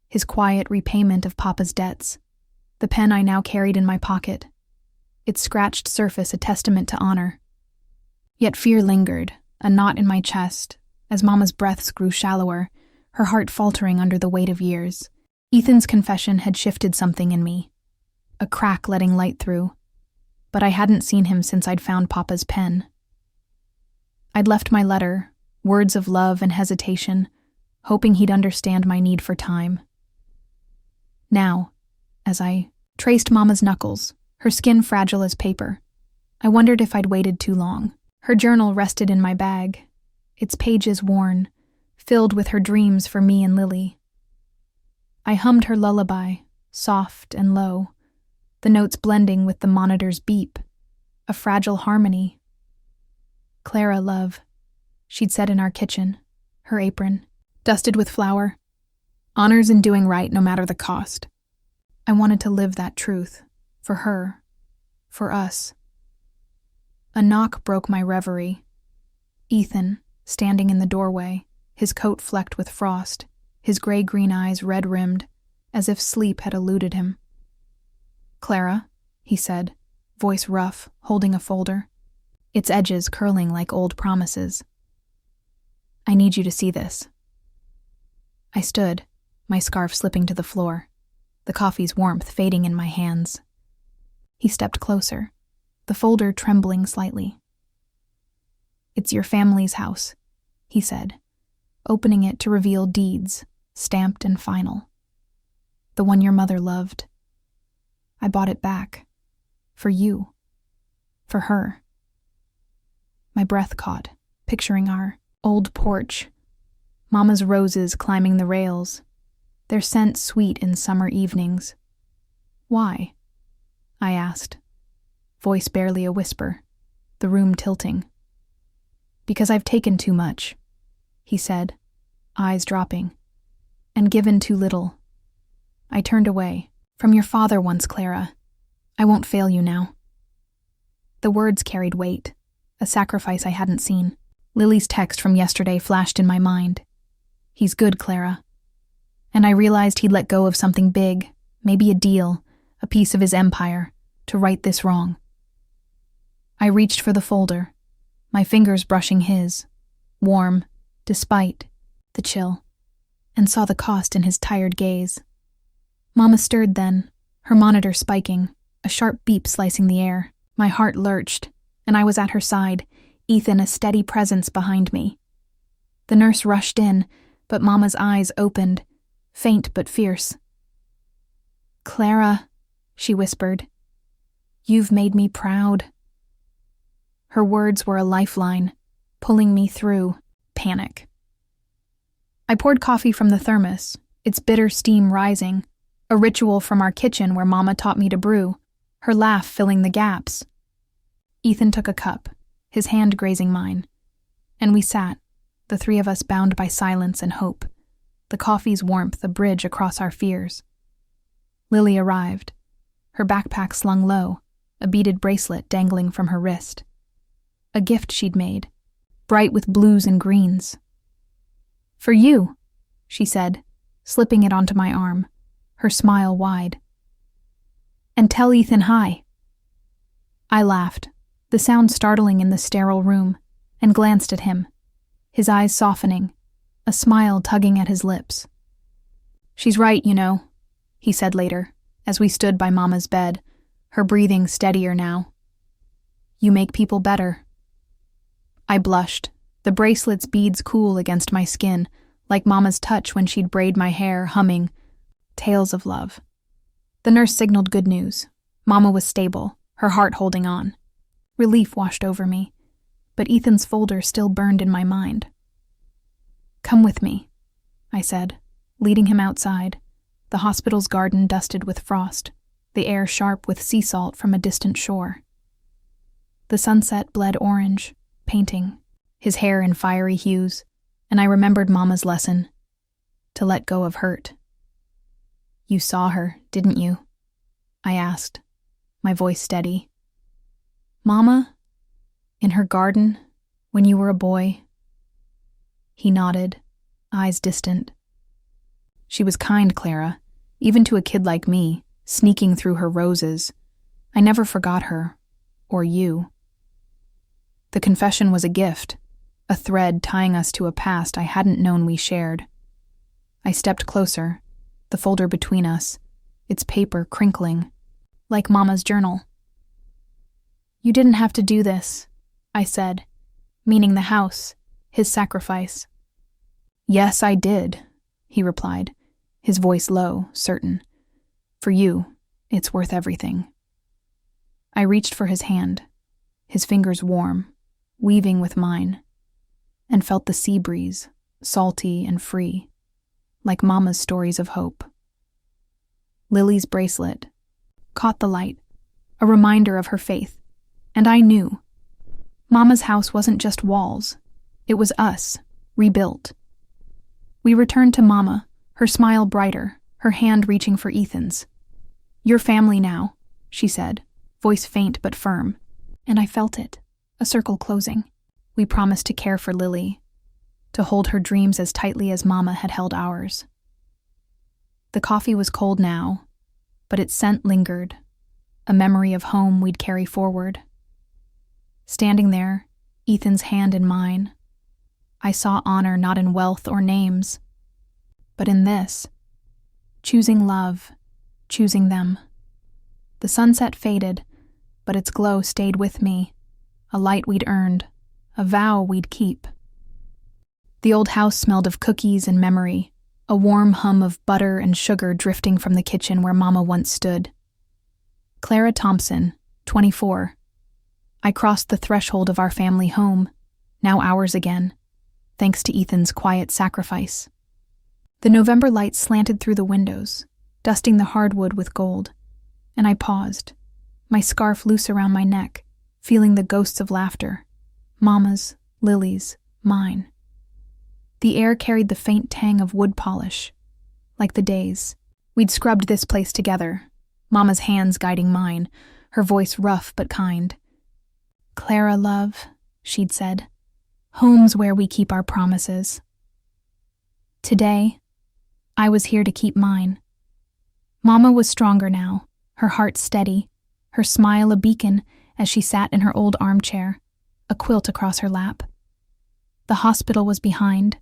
his quiet repayment of Papa's debts, the pen I now carried in my pocket, its scratched surface a testament to honor. Yet fear lingered, a knot in my chest, as Mama's breaths grew shallower, her heart faltering under the weight of years. Ethan's confession had shifted something in me, a crack letting light through, but I hadn't seen him since I'd found Papa's pen. I'd left my letter, words of love and hesitation, hoping he'd understand my need for time. Now, as I traced Mama's knuckles, her skin fragile as paper, I wondered if I'd waited too long. Her journal rested in my bag, its pages worn, filled with her dreams for me and Lily. I hummed her lullaby, soft and low, the notes blending with the monitor's beep, a fragile harmony. "Clara, love," she'd said in our kitchen, her apron, dusted with flour. "Honors in doing right no matter the cost." I wanted to live that truth. For her. For us. A knock broke my reverie. Ethan, standing in the doorway, his coat flecked with frost, his gray-green eyes red-rimmed, as if sleep had eluded him. "Clara," he said, voice rough, holding a folder, its edges curling like old promises. "I need you to see this." I stood, my scarf slipping to the floor, the coffee's warmth fading in my hands. He stepped closer, the folder trembling slightly. "It's your family's house," he said, opening it to reveal deeds, stamped and final. "The one your mother loved. I bought it back. For you. For her." My breath caught, picturing our old porch, Mama's roses climbing the rails, their scent sweet in summer evenings. "Why?" I asked, voice barely a whisper, the room tilting. "Because I've taken too much," he said, eyes dropping, "and given too little. I turned away. From your father once, Clara. I won't fail you now." The words carried weight, a sacrifice I hadn't seen. Lily's text from yesterday flashed in my mind. "He's good, Clara." And I realized he'd let go of something big, maybe a deal, a piece of his empire, to right this wrong. I reached for the folder, my fingers brushing his, warm, despite the chill, and saw the cost in his tired gaze. Mama stirred then, her monitor spiking, a sharp beep slicing the air. My heart lurched, and I was at her side, Ethan a steady presence behind me. The nurse rushed in, but Mama's eyes opened, faint but fierce. "Clara," she whispered, "you've made me proud." Her words were a lifeline, pulling me through panic. I poured coffee from the thermos, its bitter steam rising, a ritual from our kitchen where Mama taught me to brew, her laugh filling the gaps. Ethan took a cup, his hand grazing mine, and we sat, the three of us bound by silence and hope, the coffee's warmth a bridge across our fears. Lily arrived, her backpack slung low, a beaded bracelet dangling from her wrist. A gift she'd made, bright with blues and greens. "For you," she said, slipping it onto my arm, her smile wide. "And tell Ethan hi." I laughed, the sound startling in the sterile room, and glanced at him, his eyes softening, a smile tugging at his lips. "She's right, you know," he said later, as we stood by Mama's bed, her breathing steadier now. "You make people better." I blushed, the bracelet's beads cool against my skin, like Mama's touch when she'd braid my hair, humming, "Tales of Love." The nurse signaled good news. Mama was stable, her heart holding on. Relief washed over me, but Ethan's folder still burned in my mind. "Come with me," I said, leading him outside, the hospital's garden dusted with frost, the air sharp with sea salt from a distant shore. The sunset bled orange, painting, his hair in fiery hues, and I remembered Mama's lesson, to let go of hurt. "You saw her, didn't you?" I asked, my voice steady. "Mama? In her garden, when you were a boy?" He nodded, eyes distant. "She was kind, Clara, even to a kid like me, sneaking through her roses. I never forgot her, or you." The confession was a gift, a thread tying us to a past I hadn't known we shared. I stepped closer, the folder between us, its paper crinkling, like Mama's journal. "You didn't have to do this," I said, meaning the house, his sacrifice. "Yes, I did," he replied, his voice low, certain. "For you, it's worth everything." I reached for his hand, his fingers warm, weaving with mine, and felt the sea breeze, salty and free, like Mama's stories of hope. Lily's bracelet caught the light, a reminder of her faith, and I knew. Mama's house wasn't just walls, it was us, rebuilt. We returned to Mama, her smile brighter, her hand reaching for Ethan's. "You're family now," she said, voice faint but firm. And I felt it, a circle closing. We promised to care for Lily, to hold her dreams as tightly as Mama had held ours. The coffee was cold now, but its scent lingered, a memory of home we'd carry forward. Standing there, Ethan's hand in mine, I saw honor not in wealth or names, but in this, choosing love, choosing them. The sunset faded, but its glow stayed with me, a light we'd earned, a vow we'd keep. The old house smelled of cookies and memory, a warm hum of butter and sugar drifting from the kitchen where Mama once stood. Clara Thompson, 24. I crossed the threshold of our family home, now ours again, thanks to Ethan's quiet sacrifice. The November light slanted through the windows, dusting the hardwood with gold, and I paused, my scarf loose around my neck, feeling the ghosts of laughter, Mama's, Lily's, mine. The air carried the faint tang of wood polish, like the days we'd scrubbed this place together, Mama's hands guiding mine, her voice rough but kind. "Clara, love," she'd said, "home's where we keep our promises." Today, I was here to keep mine. Mama was stronger now, her heart steady, her smile a beacon as she sat in her old armchair, a quilt across her lap. The hospital was behind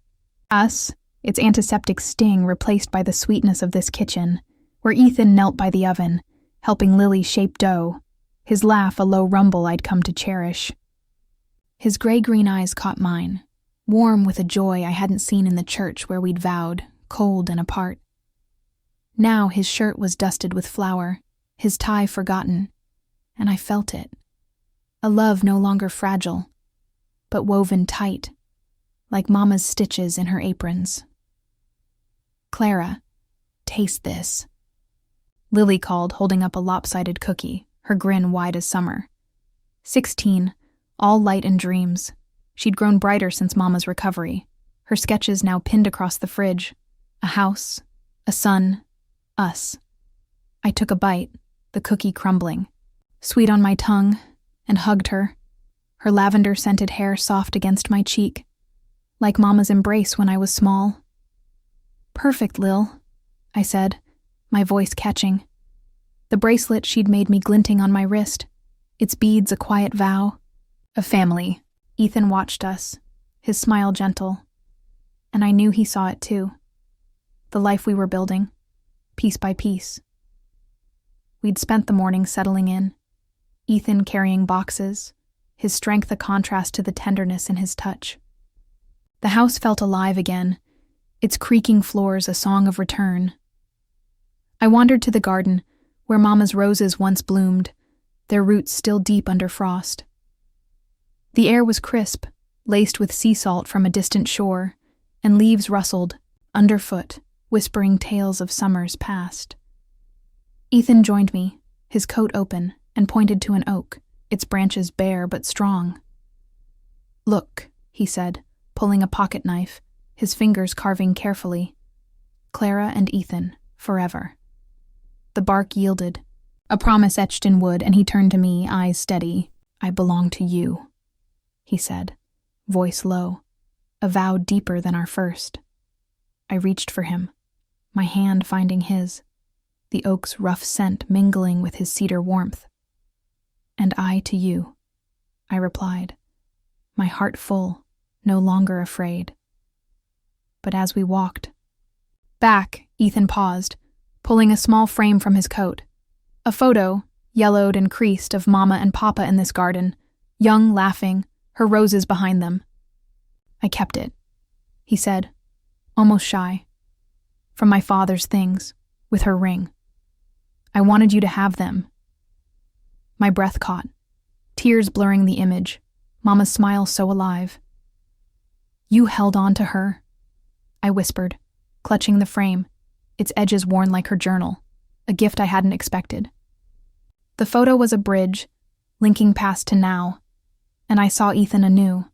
us, its antiseptic sting replaced by the sweetness of this kitchen, where Ethan knelt by the oven, helping Lily shape dough, his laugh a low rumble I'd come to cherish. His gray-green eyes caught mine, warm with a joy I hadn't seen in the church where we'd vowed, cold and apart. Now his shirt was dusted with flour, his tie forgotten, and I felt it. A love no longer fragile, but woven tight, like Mama's stitches in her aprons. "Clara, taste this," Lily called, holding up a lopsided cookie, her grin wide as summer. 16, all light and dreams. She'd grown brighter since Mama's recovery, her sketches now pinned across the fridge. A house, a son, us. I took a bite, the cookie crumbling, sweet on my tongue, and hugged her, her lavender-scented hair soft against my cheek, like Mama's embrace when I was small. "Perfect, Lil," I said, my voice catching. The bracelet she'd made me glinting on my wrist, its beads a quiet vow. A family. Ethan watched us, his smile gentle, and I knew he saw it too. The life we were building, piece by piece. We'd spent the morning settling in, Ethan carrying boxes, his strength a contrast to the tenderness in his touch. The house felt alive again, its creaking floors a song of return. I wandered to the garden, where Mama's roses once bloomed, their roots still deep under frost. The air was crisp, laced with sea salt from a distant shore, and leaves rustled, underfoot, whispering tales of summers past. Ethan joined me, his coat open, and pointed to an oak, its branches bare but strong. "Look," he said, pulling a pocket knife, his fingers carving carefully. "Clara and Ethan, forever." The bark yielded, a promise etched in wood, and he turned to me, eyes steady. "I belong to you," he said, voice low, a vow deeper than our first. I reached for him, my hand finding his, the oak's rough scent mingling with his cedar warmth. "And I to you," I replied, my heart full, no longer afraid. But as we walked back, Ethan paused, pulling a small frame from his coat. A photo, yellowed and creased, of Mama and Papa in this garden, young, laughing, her roses behind them. "I kept it," he said, almost shy. "From my father's things, with her ring. I wanted you to have them." My breath caught, tears blurring the image, Mama's smile so alive. "You held on to her," I whispered, clutching the frame, its edges worn like her journal, a gift I hadn't expected. The photo was a bridge, linking past to now, and I saw Ethan anew,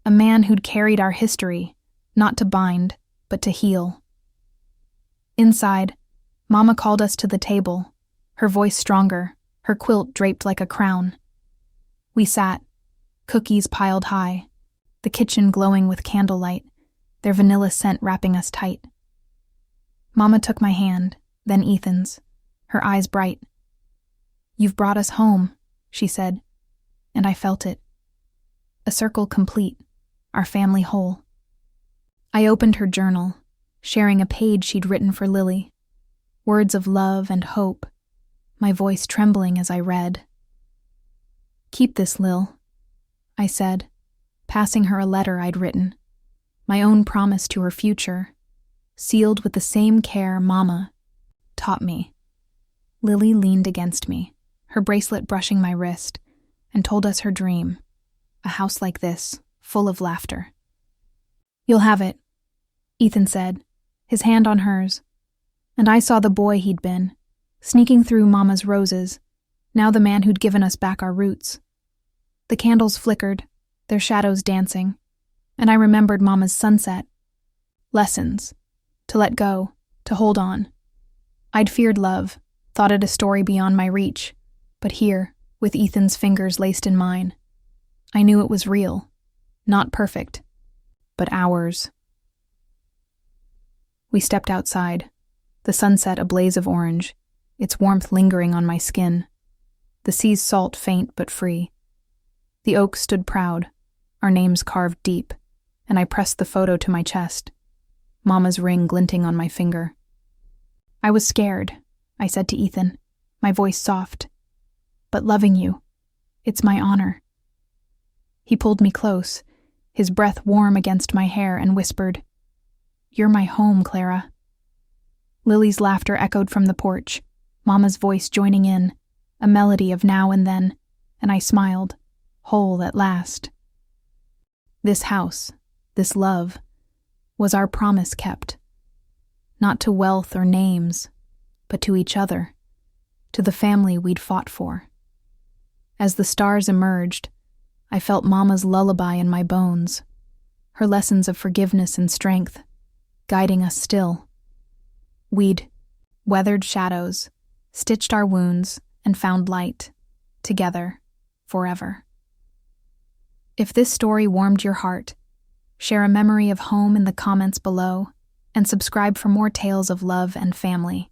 a man who'd carried our history, not to bind, but to heal. Inside, Mama called us to the table, her voice stronger, her quilt draped like a crown. We sat, cookies piled high, the kitchen glowing with candlelight, their vanilla scent wrapping us tight. Mama took my hand, then Ethan's, her eyes bright. "You've brought us home," she said, and I felt it. A circle complete, our family whole. I opened her journal, sharing a page she'd written for Lily. Words of love and hope, my voice trembling as I read. "Keep this, Lil," I said, passing her a letter I'd written, my own promise to her future, sealed with the same care Mama taught me. Lily leaned against me, her bracelet brushing my wrist, and told us her dream, a house like this, full of laughter. "You'll have it," Ethan said, his hand on hers, and I saw the boy he'd been, sneaking through Mama's roses, now the man who'd given us back our roots. The candles flickered, their shadows dancing, and I remembered Mama's sunset. Lessons. To let go, to hold on. I'd feared love, thought it a story beyond my reach, but here, with Ethan's fingers laced in mine, I knew it was real, not perfect, but ours. We stepped outside, the sunset a blaze of orange, its warmth lingering on my skin, the sea's salt faint but free. The oak stood proud, our names carved deep, and I pressed the photo to my chest, Mama's ring glinting on my finger. "I was scared," I said to Ethan, my voice soft, "but loving you, it's my honor." He pulled me close, his breath warm against my hair, and whispered, "You're my home, Clara." Lily's laughter echoed from the porch, Mama's voice joining in, a melody of now and then, and I smiled, whole at last. This house, this love, was our promise kept. Not to wealth or names, but to each other, to the family we'd fought for. As the stars emerged, I felt Mama's lullaby in my bones, her lessons of forgiveness and strength, guiding us still. We'd weathered shadows, stitched our wounds, and found light, together, forever. If this story warmed your heart, share a memory of home in the comments below, and subscribe for more tales of love and family.